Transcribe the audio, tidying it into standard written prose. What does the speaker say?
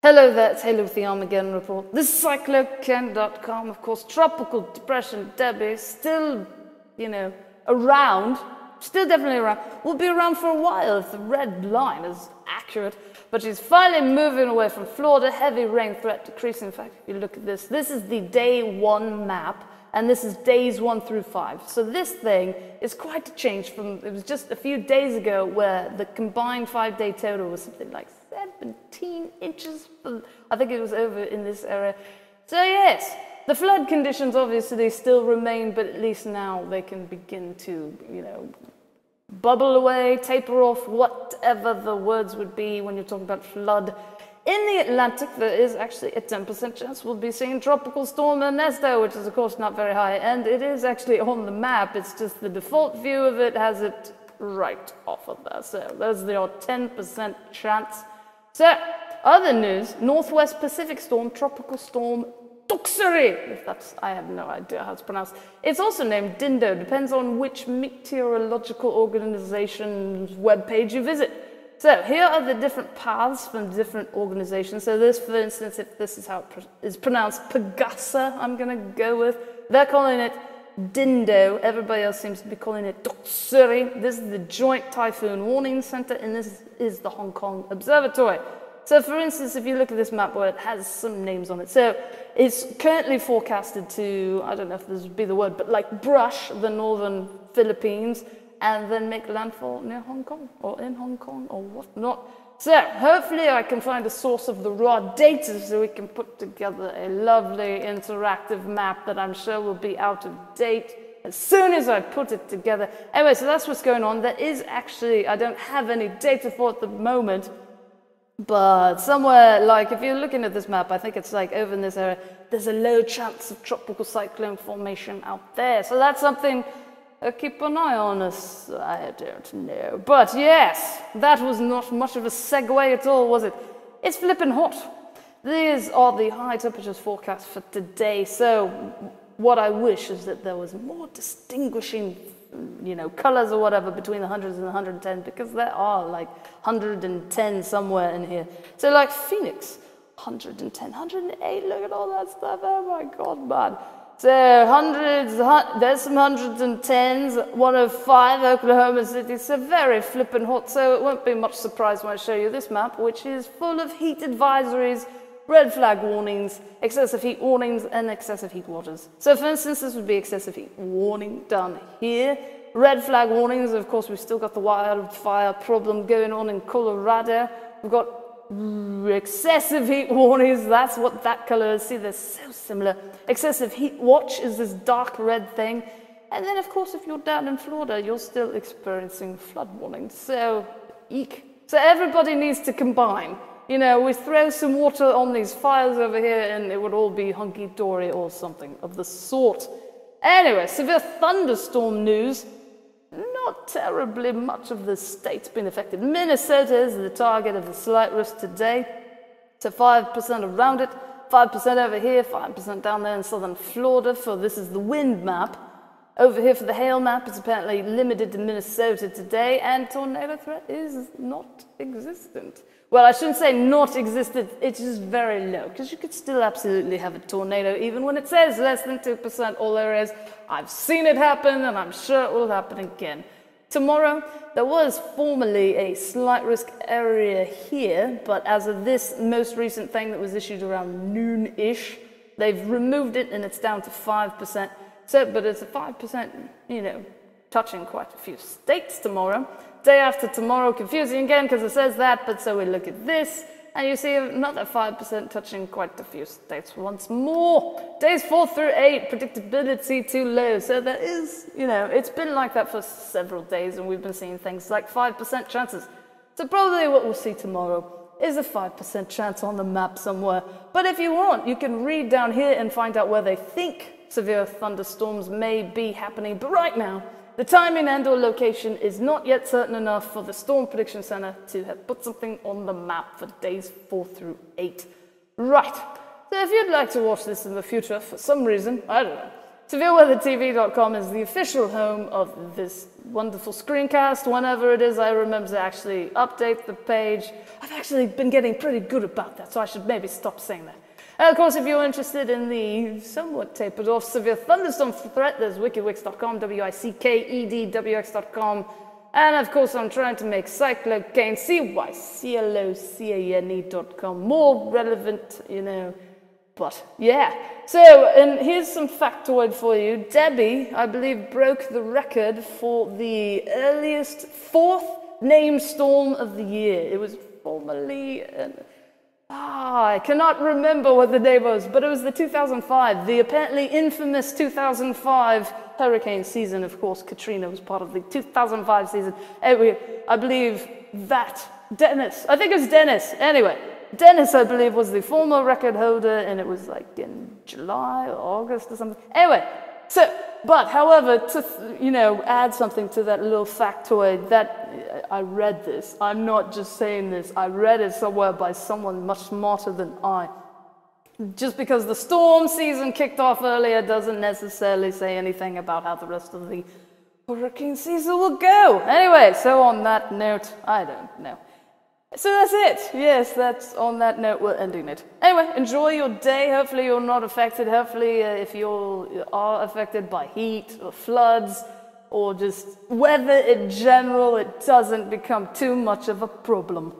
Hello there, it's Halo with the Armageddon Report. This is cyclone.com, of course. Tropical Depression Debby, still, around. Still definitely around. Will be around for a while if the red line is accurate. But she's finally moving away from Florida. Heavy rain threat decreasing. In fact, if you look at this, this is the day 1 map. And this is days 1 through 5. So this thing is quite a change from, it was just a few days ago where the combined 5-day total was something like 17 inches. I think it was over in this area. So yes, the flood conditions obviously still remain, but at least now they can begin to, bubble away, taper off, whatever the words would be when you're talking about flood. In the Atlantic, there is actually a 10% chance we'll be seeing Tropical Storm Ernesto, which is of course not very high, and it is actually on the map. It's just the default view of it has it right off of there. So there's the odd 10% chance. So, other news, Northwest Pacific Storm, Tropical Storm Doksuri, if that's, I have no idea how it's pronounced. It's also named Dindo, depends on which meteorological organization's webpage you visit. So here are the different paths from different organizations. So this, for instance, if this is how it is pronounced, Pegasa, I'm going to go with. They're calling it Dindo. Everybody else seems to be calling it Doksuri. This is the Joint Typhoon Warning Center, and this is the Hong Kong Observatory. So for instance, if you look at this map where it has some names on it. So it's currently forecasted to, I don't know if this would be the word, but like brush the northern Philippines, and then make landfall near Hong Kong, or in Hong Kong, or whatnot. So, hopefully I can find a source of the raw data so we can put together a lovely interactive map that I'm sure will be out of date as soon as I put it together. Anyway, so that's what's going on. There is actually, I don't have any data for it at the moment, but somewhere, like, if you're looking at this map, I think it's like over in this area, there's a low chance of tropical cyclone formation out there. So that's something keep an eye on us, I don't know. But yes, that was not much of a segue at all, was it? It's flipping hot. These are the high temperatures forecast for today. So what I wish is that there was more distinguishing, colors or whatever between the hundreds and the 110, because there are like 110 somewhere in here. So like Phoenix, 110, 108, look at all that stuff. Oh my God, man. So hundreds, there's some 110s, 105 Oklahoma City, so very flippin' hot, so it won't be much surprise when I show you this map, which is full of heat advisories, red flag warnings, excessive heat warnings, and excessive heat waters. So for instance, this would be excessive heat warning down here. Red flag warnings, of course, we've still got the wildfire problem going on in Colorado. We've got excessive heat warnings, that's what that color is. See, they're so similar. Excessive heat watch is this dark red thing. And then, of course, if you're down in Florida, you're still experiencing flood warnings. So, eek. So everybody needs to combine. We throw some water on these fires over here and it would all be hunky-dory or something of the sort. Anyway, severe thunderstorm news. Not terribly much of the state's been affected. Minnesota is the target of the slight risk today. So 5% around it, 5% over here, 5% down there in southern Florida for this is the wind map. Over here for the hail map, it's apparently limited to Minnesota today, and tornado threat is not existent. Well, I shouldn't say not existent, it's just very low, because you could still absolutely have a tornado even when it says less than 2% all areas. I've seen it happen, and I'm sure it will happen again. Tomorrow, there was formerly a slight risk area here, but as of this most recent thing that was issued around noon-ish, they've removed it and it's down to 5%. So, but it's a 5%, touching quite a few states tomorrow. Day after tomorrow, confusing again because it says that, but so we look at this, and you see another 5% touching quite a few states once more. Days 4 through 8, predictability too low. So there is, it's been like that for several days, and we've been seeing things like 5% chances. So probably what we'll see tomorrow is a 5% chance on the map somewhere. But if you want, you can read down here and find out where they think severe thunderstorms may be happening. But right now, the timing and or location is not yet certain enough for the Storm Prediction Center to have put something on the map for days 4 through 8. Right, so if you'd like to watch this in the future for some reason, I don't know, SevereWeatherTV.com is the official home of this wonderful screencast. Whenever it is, I remember to actually update the page. I've actually been getting pretty good about that, so I should maybe stop saying that. And of course, if you're interested in the somewhat tapered off severe thunderstorm threat, there's wikidwix.com, WICKEDWX.com. And of course, I'm trying to make cyclone, CYCLOCANE.com more relevant, you know. But yeah, so, and here's some factoid for you. Debbie, I believe, broke the record for the earliest fourth named storm of the year. It was formerly, I cannot remember what the name was, but it was the 2005, the apparently infamous 2005 hurricane season. Of course, Katrina was part of the 2005 season. Anyway, I believe that Dennis, I think it was Dennis, anyway. Dennis, I believe, was the former record holder, and it was like in July or August or something. Anyway, so, but however, to, you know, add something to that little factoid, that I read this. I'm not just saying this. I read it somewhere by someone much smarter than I. Just because the storm season kicked off earlier doesn't necessarily say anything about how the rest of the hurricane season will go. Anyway, so on that note, I don't know. So that's it. Yes, that's on that note, we're ending it. Anyway, enjoy your day. Hopefully you're not affected. Hopefully if you are affected by heat or floods or just weather in general, it doesn't become too much of a problem.